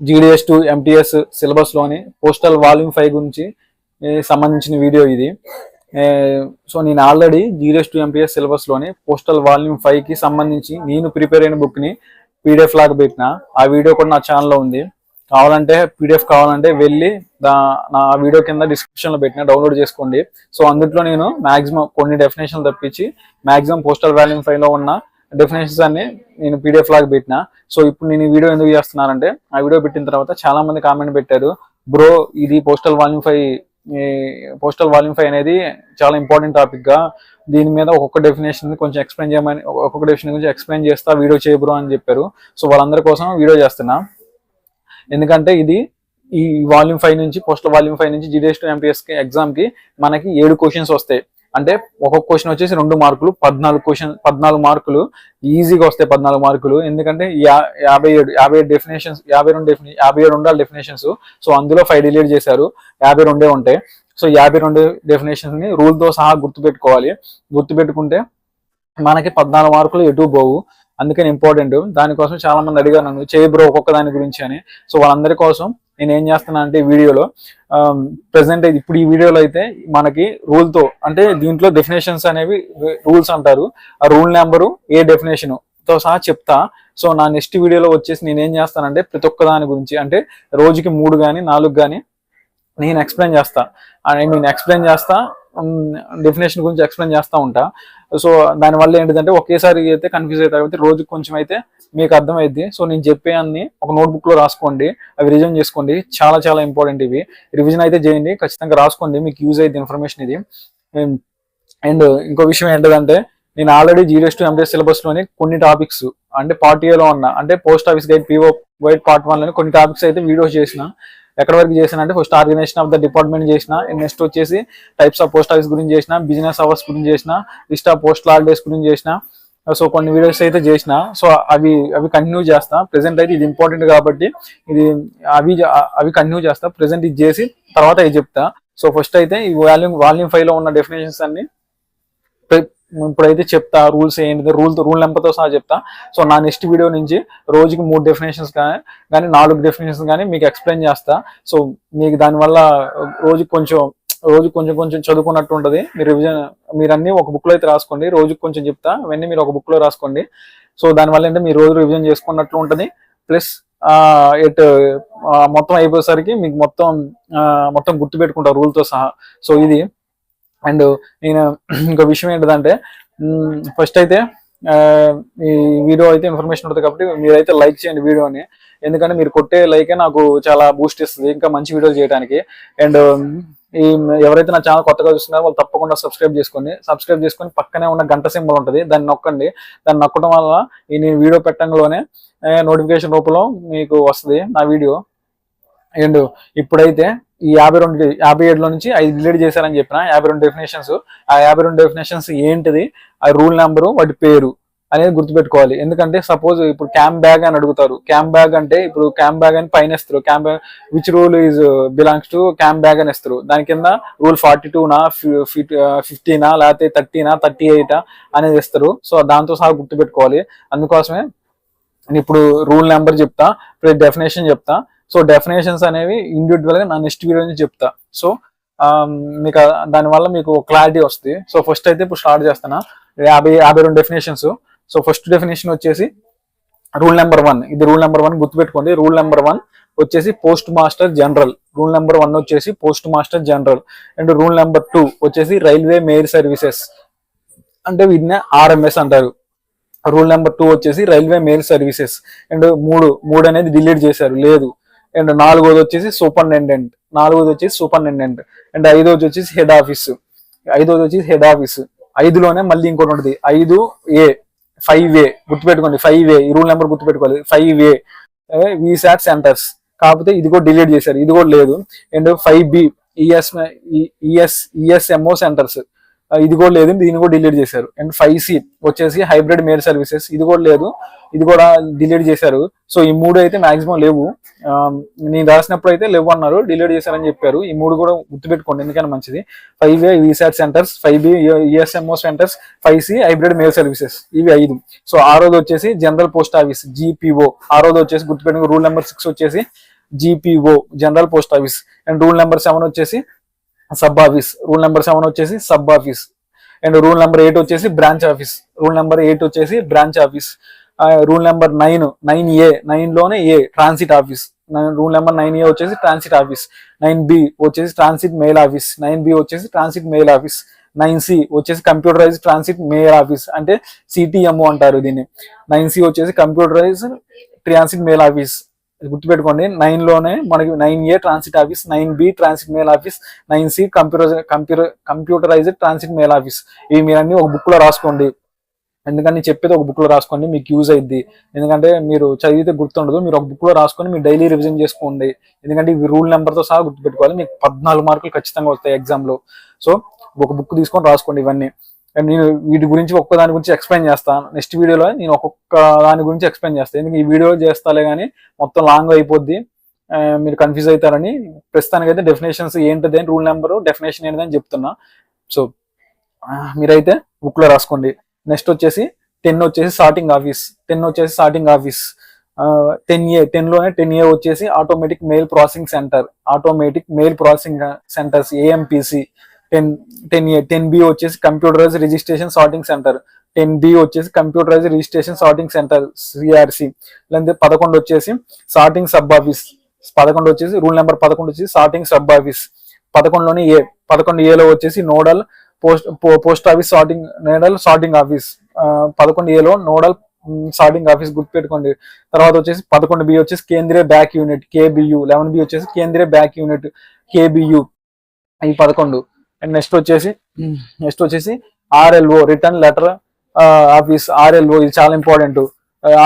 GDS2 MTS సిలబస్లోని postal volume 5 గురించి సంబంధించిన వీడియో ఇది. సో నేను ఆల్రెడీ GDS2 MTS సిలబస్లోని పోస్టల్ వాల్యూమ్ 5కి సంబంధించి నేను ప్రిపేర్ అయిన బుక్ని PDF లాగా పెట్టిన. ఆ వీడియో కూడా నా ఛానల్లో ఉంది. కావాలంటే PDF కావాలంటే వెళ్ళి నా వీడియో కింద డిస్క్రిప్షన్లో పెట్టిన, డౌన్లోడ్ చేసుకోండి. సో అందులో నేను మ్యాక్సిమం కొన్ని డెఫినేషన్లు తప్పించి మ్యాక్సిమం పోస్టల్ వాల్యూమ్ 5లో ఉన్న డెఫినేషన్స్ అన్ని నేను PDF లాగా పెట్టిన. సో ఇప్పుడు నేను ఈ వీడియో ఎందుకు చేస్తున్నానంటే, ఆ వీడియో పెట్టిన తర్వాత చాలా మంది కామెంట్ పెట్టారు, బ్రో ఇది పోస్టల్ వాల్యూమ్ 5 అనేది చాలా ఇంపార్టెంట్ టాపిక్ గా, దీని మీద ఒక్కొక్క డెఫినేషన్ కొంచెం ఎక్స్ప్లెయిన్ చేయమని, ఒక్కొక్క డెఫినేషన్ గురించి ఎక్స్ప్లెయిన్ చేస్తా వీడియో చేయ బ్రో అని చెప్పారు. సో వాళ్ళందరి కోసం వీడియో చేస్తున్నా. ఎందుకంటే ఈ వాల్యూమ్ 5 నుంచి పోస్టల్ వాల్యూమ్ 5 నుంచి GDS2 MTS ఎగ్జామ్ కి మనకి 7 క్వశ్చన్స్ వస్తాయి. అంటే ఒక్కొక్క క్వశ్చన్ వచ్చేసి 2 మార్కులు, 14 మార్కులు ఈజీగా వస్తాయి. 14 మార్కులు ఎందుకంటే 57 డెఫినేషన్స్, 57 ఉండాలి డెఫినేషన్స్. సో అందులో 5 డిలీట్ చేశారు, 52 ఉంటాయి. సో 52 డెఫినేషన్స్ ని రూల్ తో సహా గుర్తుపెట్టుకోవాలి. గుర్తుపెట్టుకుంటే మనకి 14 మార్కులు ఎటు పోవు. అందుకని ఇంపార్టెంట్. దానికోసం చాలా మంది అడిగారు నన్ను, చేయి బ్రో ఒక్కొక్క దాని గురించి అని. సో వాళ్ళందరి కోసం నేను ఏం చేస్తున్నా అంటే వీడియోలో ప్రెసెంట్ ఇప్పుడు ఈ వీడియోలో అయితే మనకి రూల్ తో, అంటే దీంట్లో డెఫినేషన్స్ అనేవి రూల్స్ అంటారు. ఆ రూల్ నెంబరు ఏ డెఫినేషన్ తో సహా చెప్తా. సో నా నెక్స్ట్ వీడియోలో వచ్చేసి నేను ఏం చేస్తానంటే ప్రతి ఒక్క దాని గురించి, అంటే రోజుకి 3 కానీ 4 కానీ నేను ఎక్స్ప్లెయిన్ చేస్తా. డెఫినేషన్ గురించి ఎక్స్ప్లెయిన్ చేస్తూ ఉంటా. సో దానివల్ల ఏంటిదంటే ఒకేసారి అయితే కన్ఫ్యూజ్ అవుతారు, కాబట్టి రోజుకి కొంచెం అయితే మీకు అర్థమైద్ది. సో నేను చెప్పే అన్ని ఒక నోట్బుక్ లో రాసుకోండి, అవి రివిజన్ చేసుకోండి. చాలా చాలా ఇంపార్టెంట్ ఇవి. రివిజన్ అయితే చేయండి, ఖచ్చితంగా రాసుకోండి, మీకు యూజ్ అయ్యింది ఇన్ఫర్మేషన్ ఇది. అండ్ ఇంకో విషయం ఏంటంటే, నేను ఆల్రెడీ GDS2 MTS సిలబస్ లోని కొన్ని టాపిక్స్, అంటే పార్ట్ ఏలో ఉన్న, అంటే post office guide PO guide part 1 లోని కొన్ని టాపిక్స్ అయితే వీడియోస్ చేసిన. ఎక్కడ వరకు చేసిన అంటే first organization of the department చేసిన, నెక్స్ట్ వచ్చేసి టైప్స్ ఆఫ్ పోస్ట్ ఆఫీస్ గురించి చేసిన, బిజినెస్ అవర్స్ గురించి చేసిన, లిస్ట్ ఆఫ్ పోస్టల్ హాలిడేస్ గురించి చేసిన. సో కొన్ని వీడియోస్ అయితే చేసిన. సో అవి కంటిన్యూ చేస్తా. ప్రెసెంట్ అయితే ఇది ఇంపార్టెంట్ కాబట్టి అవి కంటిన్యూ చేస్తా. ప్రెసెంట్ ఇది చేసి తర్వాత ఇది చెప్తా. సో ఫస్ట్ అయితే ఈ వాల్యూమ్ 5 లో ఉన్న డెఫినేషన్స్ అన్ని ఇప్పుడైతే చెప్తా. రూల్స్ ఏంటి, రూల్ నెంబర్తో సహా చెప్తా. సో నా నెక్స్ట్ వీడియో నుంచి రోజుకి 3 డెఫినేషన్స్ కానీ 4 డెఫినేషన్స్ కానీ మీకు ఎక్స్ప్లెయిన్ చేస్తా. సో మీకు దానివల్ల రోజు కొంచెం చదువుకున్నట్టు ఉంటుంది. మీరు అన్ని ఒక బుక్ లో అయితే రాసుకోండి. రోజుకి కొంచెం చెప్తా, అవన్నీ మీరు ఒక బుక్ లో రాసుకోండి. సో దానివల్ల అంటే మీరు రోజు రివిజన్ చేసుకున్నట్లు ఉంటుంది. ప్లస్ మొత్తం అయిపోయేసరికి మీకు మొత్తం గుర్తు పెట్టుకుంటారు రూల్తో సహా. సో ఇది. అండ్ నేను ఇంకో విషయం ఏంటంటే, ఫస్ట్ అయితే ఈ వీడియో అయితే ఇన్ఫర్మేషన్ ఉంటుంది కాబట్టి మీరైతే లైక్ చేయండి వీడియోని. ఎందుకంటే మీరు కొట్టే లైకే నాకు చాలా బూస్ట్ ఇస్తుంది ఇంకా మంచి వీడియోలు చేయడానికి. అండ్ ఎవరైతే నా ఛానల్ కొత్తగా చూస్తున్నారో వాళ్ళు తప్పకుండా సబ్స్క్రైబ్ చేసుకొని పక్కనే ఉన్న గంట సింబల్ ఉంటుంది, దాన్ని నొక్కండి. దాన్ని నొక్కడం వల్ల నేను వీడియో పెట్టడంలోనే నోటిఫికేషన్ రూపంలో మీకు వస్తుంది నా వీడియో. అండ్ ఇప్పుడైతే ఈ 57లో నుంచి 5 డిలీట్ చేశారని చెప్పిన 52 డెఫినేషన్స్. ఆ 52 డెఫినేషన్స్ ఏంటిది, ఆ రూల్ నెంబరు, వాటి పేరు అనేది గుర్తుపెట్టుకోవాలి. ఎందుకంటే సపోజ్ ఇప్పుడు క్యాంప్ బ్యాగ్ అని అడుగుతారు. క్యాంప్ బ్యాగ్ అంటే ఇప్పుడు క్యాంప్ బ్యాగ్ అని పైన ఇస్తారు. Camp bag which rule is belongs to camp bag అని ఇస్తారు. దాని కింద రూల్ 42నా 15నా లేకపోతే 30నా 38 అనేది ఇస్తారు. సో దాంతో సహా గుర్తుపెట్టుకోవాలి. అందుకోసమే నేను ఇప్పుడు రూల్ నెంబర్ చెప్తా, ఇప్పుడు డెఫినేషన్ చెప్తా. సో డెఫినేషన్స్ అనేవి ఇండివిజువల్ గా నా నెక్స్ట్ వీడియో నుంచి చెప్తా. సో మీకు దానివల్ల మీకు క్లారిటీ వస్తుంది. సో ఫస్ట్ అయితే ఇప్పుడు స్టార్ట్ చేస్తాను. 52 డెఫినేషన్స్. సో ఫస్ట్ డెఫినేషన్ వచ్చేసి రూల్ నెంబర్ 1. ఇది రూల్ నెంబర్ 1 గుర్తుపెట్టుకోండి. రూల్ నెంబర్ 1 వచ్చేసి post master general. Rule number 1 వచ్చేసి post master general. And rule number 2 వచ్చేసి రైల్వే మెయిల్ సర్వీసెస్, అంటే వీటిని RMS అంటారు. రూల్ నెంబర్ 2 వచ్చేసి రైల్వే మెయిల్ సర్వీసెస్. అండ్ 3 అనేది డిలీట్ చేశారు, లేదు. అండ్ 4వది వచ్చేసి సూపరింటెండెంట్. అండ్ 5వది వచ్చేసి హెడ్ ఆఫీస్. 5లోనే మళ్ళీ ఇంకోటి ఉంటుంది, 5A గుర్తుపెట్టుకోండి. 5A ఈ రూల్ నెంబర్ గుర్తుపెట్టుకోవాలి. 5A VSAT సెంటర్స్, కాకపోతే ఇది కూడా డిలీట్ చేశారు, ఇది కూడా లేదు. And 5B ESMO centres. ఇది కూడా లేదు, దీన్ని కూడా డిలీట్ చేశారు. అండ్ 5C వచ్చేసి హైబ్రిడ్ మెయిల్ సర్వీసెస్, ఇది కూడా లేదు, ఇది కూడా డిలీట్ చేశారు. సో ఈ 3 అయితే మాక్సిమం లేవు. నేను రాసినప్పుడు అయితే లేవు అన్నారు, డిలీట్ చేశారని చెప్పారు. ఈ 3 కూడా గుర్తుపెట్టుకోండి ఎందుకని మంచిది. 5A VSAT centres, 5B ESMO centres, 5C hybrid mail services, ఇవి 5. సో 6ది వచ్చేసి జనరల్ పోస్ట్ ఆఫీస్ GPO. 6ది వచ్చేసి గుర్తుపెట్టుకుని రూల్ నెంబర్ 6 వచ్చేసి GPO general post office. And rule number 7 వచ్చేసి సబ్ ఆఫీస్. రూల్ నెంబర్ 7 వచ్చేసి sub office. And rule number 8 వచ్చేసి branch office. Rule number 8 వచ్చేసి branch office. Rule number 9A, 9 లోనే A transit office. Rule number 9A వచ్చేసి transit office. 9B వచ్చేసి transit mail office. 9B వచ్చేసి transit mail office. 9C వచ్చేసి computerised transit mail office, అంటే CTMO అంటారు దీన్ని. 9C వచ్చేసి కంప్యూటరైజ్డ్ ట్రాన్సిట్ మెయిల్ ఆఫీస్. గుర్తుపెట్టుకోండి, 9 లోనే మనకి 9A transit office, 9B transit mail office, 9C computerised transit mail office. ఇవి మీరు అన్ని ఒక బుక్ లో రాసుకోండి. ఎందుకంటే చెప్పేది ఒక బుక్ లో రాసుకోండి, మీకు యూజ్ అయింది. ఎందుకంటే మీరు చదివితే గుర్తుండదు, మీరు ఒక బుక్ లో రాసుకొని మీరు డైలీ రివిజన్ చేసుకోండి. ఎందుకంటే ఇవి రూల్ నెంబర్ తో సహా గుర్తుపెట్టుకోవాలి. మీకు 14 మార్కులు ఖచ్చితంగా వస్తాయి ఎగ్జామ్ లో. సో ఒక బుక్ తీసుకొని రాసుకోండి ఇవన్నీ. అండ్ నేను వీటి గురించి ఒక్క దాని గురించి ఎక్స్ప్లెయిన్ చేస్తాను నెక్స్ట్ వీడియోలో. నేను ఒక్కొక్క దాని గురించి ఎక్స్ప్లెయిన్ చేస్తాను, ఎందుకంటే ఈ వీడియో చేస్తాలే కానీ మొత్తం లాంగ్ అయిపోద్ది, మీరు కన్ఫ్యూజ్ అవుతారని. ప్రస్తుతానికి అయితే డెఫినేషన్స్ ఏంటిది, రూల్ నెంబర్ డెఫినేషన్ ఏంటిదని చెప్తున్నా. సో మీరైతే బుక్ లో రాసుకోండి. నెక్స్ట్ వచ్చేసి 10 వచ్చేసి సార్టింగ్ ఆఫీస్. 10 వచ్చేసి సార్టింగ్ ఆఫీస్. 10 లోనే 10A వచ్చేసి automatic mail processing centre. Automatic mail processing centres AMPC. 10A. 10B వచ్చేసి computerise registration sorting centre. 10B వచ్చేసి computerise registration sorting centre CRC. లేదంటే 11 వచ్చేసి సార్టింగ్ సబ్ ఆఫీస్. 11 వచ్చేసి రూల్ నెంబర్ 11 వచ్చేసి sorting sub office. 11లోని A. 11Aలో వచ్చేసి nodal post office sorting office. 11Aలో నోడల్ సార్టింగ్ ఆఫీస్ గుర్తుపెట్టుకోండి. తర్వాత వచ్చేసి 11B వచ్చేసి కేంద్రీయ బ్యాక్ యూనిట్ KBU. 11B వచ్చేసి కేంద్రీయ బ్యాక్ యూనిట్ KBU. ఈ 11. అండ్ నెక్స్ట్ వచ్చేసి RLO return letter office. RLO ఇది చాలా ఇంపార్టెంట్.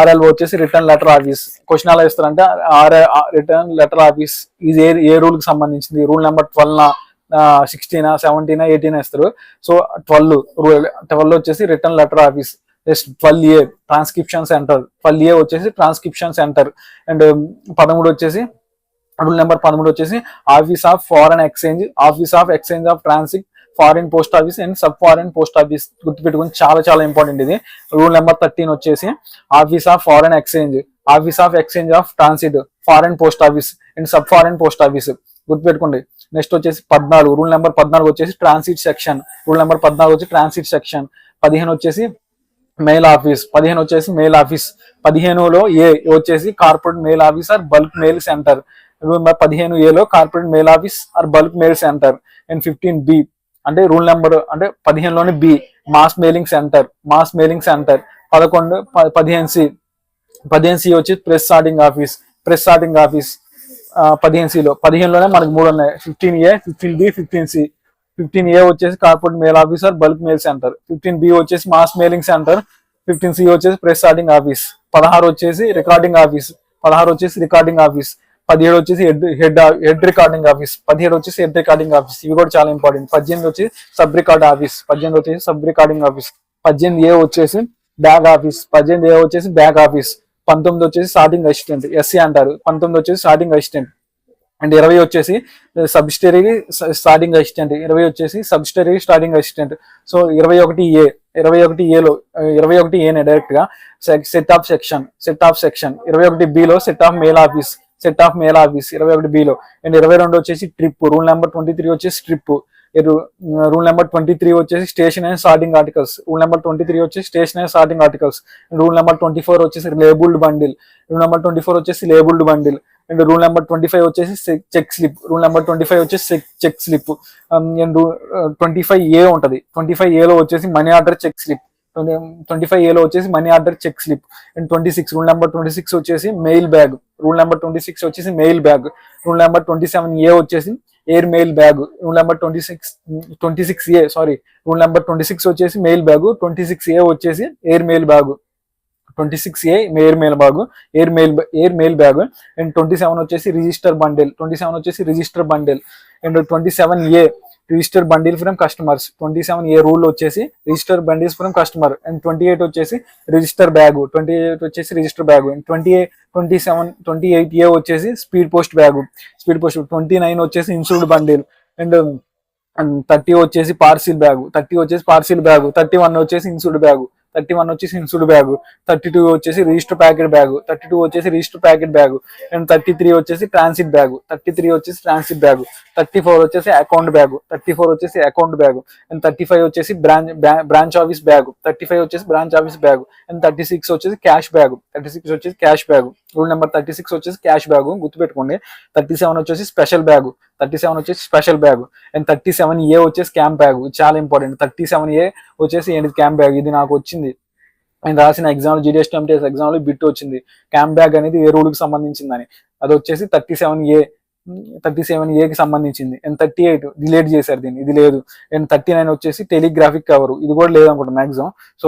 RLO వచ్చేసి రిటర్న్ లెటర్ ఆఫీస్. క్వశ్చన్ ఎలా ఇస్తారంటే రిటర్న్ లెటర్ ఆఫీస్ ఇది ఏ రూల్ కి సంబంధించింది, రూల్ నెంబర్ 12, 16, 17, 18 ఇస్తారు. సో 12 వచ్చేసి return letter office. 12A transcription centre. 12A వచ్చేసి ట్రాన్స్క్రిప్షన్ సెంటర్. అండ్ 13 వచ్చేసి రూల్ నెంబర్ 13 వచ్చేసి office of foreign exchange. Office of exchange of transit foreign post office and sub foreign post office. గుర్తుపెట్టుకుని చాలా చాలా important ఇది. Rule number 13 వచ్చేసి office of foreign exchange. Office of exchange of transit foreign post office and sub foreign post office. గుర్తుపెట్టుకోండి. Next వచ్చేసి 14 rule number 14 వచ్చేసి transit section. Rule number 14 వచ్చి transit section. 15 వచ్చేసి మెయిల్ ఆఫీస్. 15 వచ్చేసి mail office. 15లో A వచ్చేసి corporate mail office or bulk mail centre. Rule number 15Aలో corporate mail office or bulk mail centre. And 15B అంటే rule number అంటే 15లోని B mass mailing centre. 15C వచ్చి press sorting office. 15Cలో 15లోనే మనకి 3 ఉన్నాయి, 15A, 15B, 15C. 15A వచ్చేసి corporate mail office or bulk mail centre. 15B వచ్చేసి మాస్ మెయిలింగ్ సెంటర్. 15C వచ్చేసి ప్రెస్ సార్టింగ్ ఆఫీస్. 16 వచ్చేసి రికార్డింగ్ ఆఫీస్. 17 వచ్చేసి హెడ్ రికార్డింగ్ ఆఫీస్. 17 వచ్చేసి హెడ్ రికార్డింగ్ ఆఫీస్. ఇవి కూడా చాలా ఇంపార్టెంట్. 18 వచ్చేసి సబ్ రికార్డ్ ఆఫీస్. 18 వచ్చేసి సబ్ రికార్డింగ్ ఆఫీస్. 18A వచ్చేసి బ్యాక్ ఆఫీస్. 18A వచ్చేసి బ్యాక్ ఆఫీస్. 19 వచ్చేసి స్టార్టింగ్ అసిస్టెంట్ SC అంటారు. 19 వచ్చేసి స్టార్టింగ్ అసిస్టెంట్. అండ్ 20 వచ్చేసి సబ్స్టరీ స్టార్టింగ్ అసిస్టెంట్. 20 వచ్చేసి సబ్స్టరీ స్టార్టింగ్ అసిస్టెంట్. So 21A. 21Aనే డైరెక్ట్ గా సెట్ ఆఫ్ సెక్షన్. 21Bలో సెట్ ఆఫ్ మెయిల్ ఆఫీస్. 21Bలో. అండ్ 22 వచ్చేసి ట్రిప్. రూల్ నెంబర్ 23 వచ్చేసి ట్రిప్. రూల్ నెంబర్ 23 వచ్చేసి station and starting articles. Rule number 23 వచ్చేసి station and starting articles. Rule number 24 వచ్చేసి labelled bundle. And rule number 25 వచ్చేసి check slip. Rule number 25 వచ్చేసి check slip. And 25A ఉంటది. 25Aలో వచ్చేసి money order check slip. 25Aలో వచ్చేసి money order check slip. And 26 rule number 26 వచ్చేసి మెయిల్ బ్యాగ్. రూల్ నెంబర్ 26 వచ్చేసి mail bag. Rule number 27A వచ్చేసి air mail bag. Rule number 26A rule number 26 వచ్చేసి mail bag. 26A వచ్చేసి air mail bag. 26A air mail bag. And 27 వచ్చేసి register bundle. And 27A register bundle from customers. 27A rule వచ్చేసి register bundles from customer. And 28 వచ్చేసి register bag. 28 వచ్చేసి register bag. And 28A వచ్చేసి speed post bag. Speed post. 29 వచ్చేసి insured bundle. And 30 వచ్చేసి parcel bag. 30 వచ్చేసి parcel bag. 31 వచ్చేసి insured bag. 31 వచ్చేసి insured bag. 32 వచ్చేసి రిజిస్టర్ ప్యాకెట్ బ్యాగ్. 32 వచ్చేసి రిజిస్టర్ ప్యాకెట్ బ్యాగ్. అండ్ 33 వచ్చేసి ట్రాన్సిట్ బ్యాగ్. 33 వచ్చేసి ట్రాన్సిట్ బ్యాగ్. 34 వచ్చేసి అకౌంట్ బ్యాగ్. 34 వచ్చేసి అకౌంట్ బ్యాగ్. అండ్ 35 వచ్చేసి బ్రాంచ్ ఆఫీస్ బ్యాగ్. 35 వచ్చేసి బ్రాంచ్ ఆఫీస్ బ్యాగ్. అండ్ 36 వచ్చేసి క్యాష్ బ్యాగ్. 36 వచ్చేసి క్యాష్ బ్యాగ్. రూల్ నెంబర్ 36 వచ్చేసి క్యాష్ బ్యాగ్ గుర్తుపెట్టుకోండి. 37 వచ్చేసి స్పెషల్ బ్యాగ్. 37 వచ్చేసి స్పెషల్ బ్యాగ్. అండ్ 37A వచ్చేసి క్యాంప్ బ్యాగ్. చాలా ఇంపార్టెంట్. 37A వచ్చేసి ఏంటి క్యాంప్ బ్యాగ్. ఇది నాకు వచ్చింది నేను రాసిన ఎగ్జామ్ GDS టెంప్టేస్ ఎగ్జామ్ లో బిట్ వచ్చింది. క్యాంప్ బ్యాగ్ అనేది ఏ రూల్ కి సంబంధించిందని. అది వచ్చేసి 37A కి సంబంధించింది. అండ్ 38 డిలీట్ చేశారు దీన్ని, ఇది లేదు. అండ్ 39 వచ్చేసి టెలిగ్రాఫిక్ కవర్, ఇది కూడా లేదనుకుంటా మ్యాక్సిమం. సో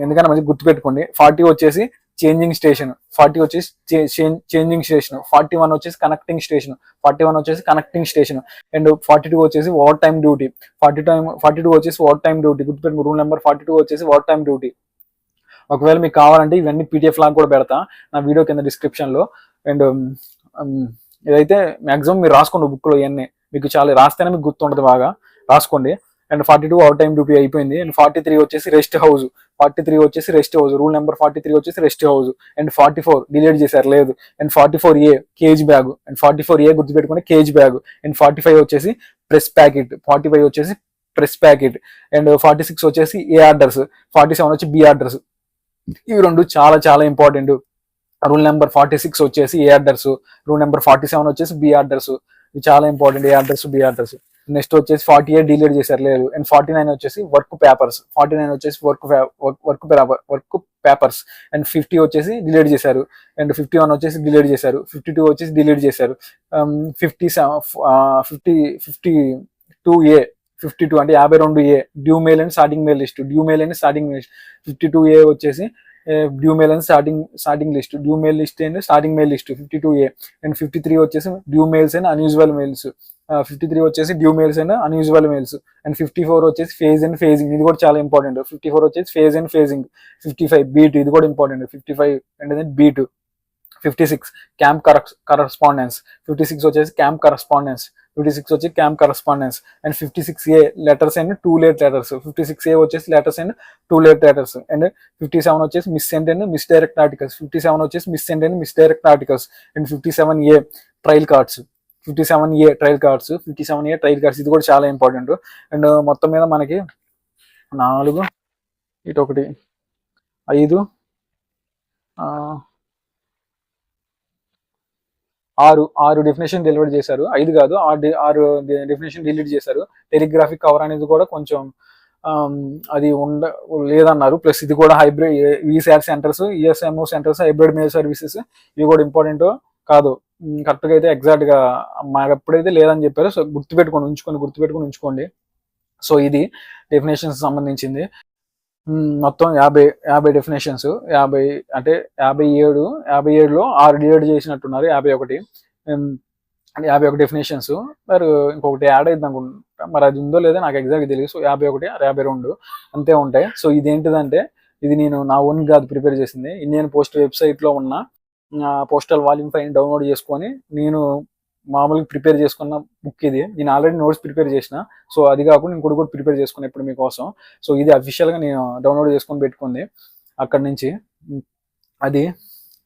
ఎందుకంటే మంచి గుర్తుపెట్టుకోండి. 40 వచ్చేసి చేంజింగ్ స్టేషన్. 40 వచ్చేసి చేంజింగ్ స్టేషన్. 41 వచ్చేసి కనెక్టింగ్ స్టేషన్. 41 వచ్చేసి కనెక్టింగ్ స్టేషన్. అండ్ 42 వచ్చేసి ఓవర్ టైమ్ డ్యూటీ. 42 వచ్చేసి ఓవర్ టైమ్ డ్యూటీ గుర్తుపెట్టుకో. రూల్ నెంబర్ 42 వచ్చేసి ఓవర్ టైమ్ డ్యూటీ. ఒకవేళ మీకు కావాలంటే ఇవన్నీ PDF లాగా కూడా పెడతా నా వీడియో కింద డిస్క్రిప్షన్ లో. అండ్ ఇదైతే మాక్సిమం మీరు రాసుకోండి బుక్ లో. ఇవన్నీ మీకు చాలా రాస్తేనే మీకు గుర్తుంటది, బాగా రాసుకోండి. అండ్ 42 ఓవర్ టైమ్ డ్యూటీ అయిపోయింది. అండ్ 43 వచ్చేసి రెస్ట్ హౌస్. 43 వచ్చేసి రెస్ట్ హౌస్. రూల్ నెంబర్ 43 వచ్చేసి రెస్ట్ హౌస్. అండ్ 44 డిలీట్ చేశారు, లేదు. And 44A cage bag. And 44A గుర్తుపెట్టుకుని కేజ్ బ్యాగ్. అండ్ 45 వచ్చేసి ప్రెస్ ప్యాకెట్. 45 వచ్చేసి ప్రెస్ ప్యాకెట్. అండ్ 46 వచ్చేసి A ఆర్డర్స్. 47 వచ్చి B ఆర్డర్స్. ఇవి రెండు చాలా చాలా ఇంపార్టెంట్. రూల్ నెంబర్ 46 వచ్చేసి A ఆర్డర్స్. రూల్ నెంబర్ 47 వచ్చేసి B ఆర్డర్స్. ఇవి చాలా important, A orders B orders. Next వచ్చేసి 48 డిలీట్ చేశారు, లేదు. అండ్ 49 వచ్చేసి వర్క్ పేపర్స్. 49 వచ్చేసి వర్క్ పేపర్స్. అండ్ 50 వచ్చేసి డిలీట్ చేశారు. అండ్ 51 వచ్చేసి డిలీట్ చేశారు. 52 వచ్చేసి డిలీట్ చేశారు. 52A 52 అంటే 52A due male and starting mail list. Due male and starting mail list. 52A వచ్చేసి due male and starting list. Due mail list and starting mail list 52A. And 53 వచ్చేసి due mails and unusual mails. 53 వచ్చేసి due mails and unusual mails. And 54 వచ్చేసి phase and facing, ఇది కూడా చాలా important. 54 వచ్చేసి phase and facing. 55 B2, ఇది కూడా important. 55 అంటే B2. 56 camp correspondence. 56 వచ్చేసి క్యాంప్ కరస్పాండెన్స్. 56 వచ్చి camp correspondence. And 56A letters and 2 late letters. 56A వచ్చేసి letters and 2 late letters. And 57 వచ్చేసి missent and misdirect articles. 57 వచ్చేసి missent and misdirect articles. And 57A trial cards. 57A trial cards. 57A trial cards, ఇది కూడా చాలా important. And మొత్తం మీద మనకి 4 ఇటు 1 5 6 డెఫినేషన్ డెలివర్ చేశారు. 5 కాదు, 6 డెఫినేషన్ డిలీట్ చేశారు. టెలిగ్రాఫిక్ కవర్ అనేది కూడా కొంచెం అది లేదన్నారు. ప్లస్ ఇది కూడా hybrid VSAT centres, ESMO centres, hybrid mail services, ఇవి కూడా ఇంపార్టెంట్ కాదు. కరెక్ట్ గా అయితే ఎగ్జాక్ట్ గా మాకు ఎప్పుడైతే లేదని చెప్పారో, సో గుర్తుపెట్టుకొని ఉంచుకోండి. సో ఇది డెఫినేషన్స్ సంబంధించింది. మొత్తం 50 డెఫినేషన్స్. 50 అంటే 57లో 6 డిలీట్ చేసినట్టున్నారు. 51 డెఫినేషన్స్. మరి ఇంకొకటి యాడ్ అయింది అనుకుంటా, మరి అది ఉందో లేదో నాకు ఎగ్జాక్ట్ తెలియదు. సో 51 52 అంతే ఉంటాయి. సో ఇదేంటిదంటే, ఇది నేను నా ఓన్ కాదు ప్రిపేర్ చేసింది. ఇండియన్ పోస్ట్ వెబ్సైట్ లో ఉన్న పోస్టల్ వాల్యూమ్ 5 డౌన్లోడ్ చేసుకొని నేను మామూలుగా ప్రిపేర్ చేసుకున్న బుక్ ఇది. నేను ఆల్రెడీ నోట్స్ ప్రిపేర్ చేసిన. సో అది కాకుండా ఇంకోటి కూడా ప్రిపేర్ చేసుకున్నా ఇప్పుడు మీకోసం. సో ఇది అఫీషియల్గా నేను డౌన్లోడ్ చేసుకొని పెట్టుకుంది అక్కడి నుంచి.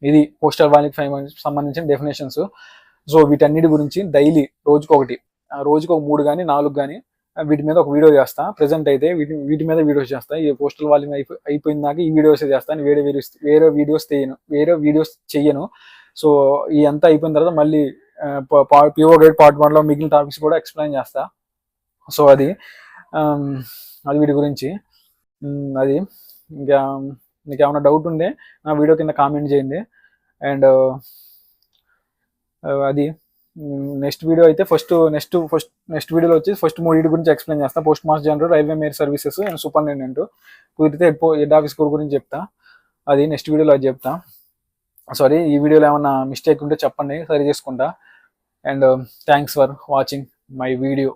ఇది పోస్టల్ వాల్యూమ్ 5 సంబంధించిన డెఫినేషన్స్. సో వీటన్నిటి గురించి డైలీ రోజుకు 3 కానీ 4 కానీ వీటి మీద ఒక వీడియో చేస్తా. ప్రెసెంట్ అయితే వీటి మీద వీడియోస్ చేస్తా. ఈ పోస్టల్ వాల్యూమ్ అయిపోయిన దాకా ఈ వీడియోస్ చేస్తాను. వేరే వీడియోస్ చెయ్యను. సో ఈ అంతా అయిపోయిన తర్వాత మళ్ళీ PO గైడ్ పార్ట్ 1 లో మిగిలిన టాపిక్స్ కూడా ఎక్స్ప్లెయిన్ చేస్తా. సో అది వీటి గురించి. అది ఇంకా మీకు ఏమైనా డౌట్ ఉంటే నా వీడియో కింద కామెంట్ చేయండి. అండ్ అది నెక్స్ట్ వీడియో అయితే నెక్స్ట్ వీడియోలో వచ్చి ఫస్ట్ 3 గురించి ఎక్స్ప్లెయిన్ చేస్తా. Post master general, railway mail services and superintendent. కుదిరితే హెడ్ ఆఫీస్ కోర్ గురించి చెప్తా. అది నెక్స్ట్ వీడియోలో అది చెప్తా. సారీ, ఈ వీడియోలో ఏమైనా మిస్టేక్ ఉంటే చెప్పండి, సరి చేసుకుంటా. And thanks for watching my video.